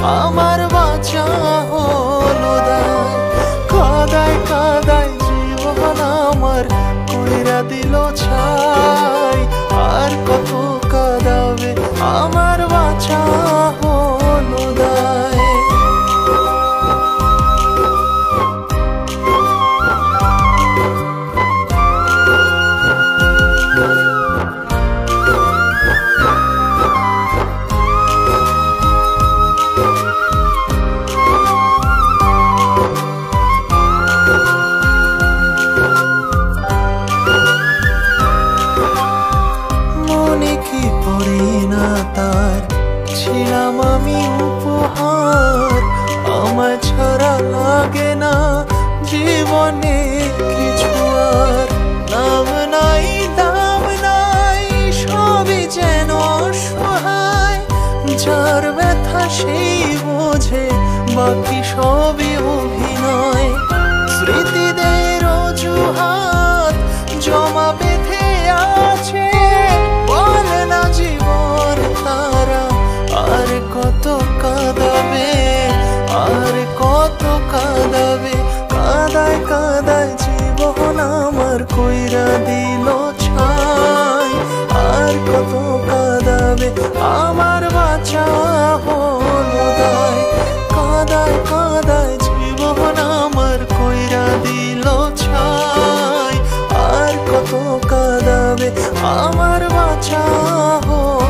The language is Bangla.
আমার বাঁচা হলো দায়। কাদায় কাদায় জীবন আমার কইরা দিল ছাই। আর কত কাঁদাবে আমার বাঁচা হলো দায়। কি পড়ে না তার ছিলাম আমি উপহার। আমার ছাড়া লাগে না জীবনে কিছু আর। নাম নাই দাম নাই সবই যেন অসহায়। যার ব্যথা সেই বোঝে বাকি সবই অভিনয়। স্মৃতিদের অজুহাত জমা বেঁধে আছে। আর কত কাঁদাবে আর কত কাঁদাবে। কাদায় কাদায় জীবন আমার কইরা দিল ছাই। আর কত কাঁদাবে আমার বাঁচা হলো দায়। কাদায় কাদায় জীবন আমার কইরা দিল ছাই। আর কত কাঁদাবে আমার বাঁচা হলো।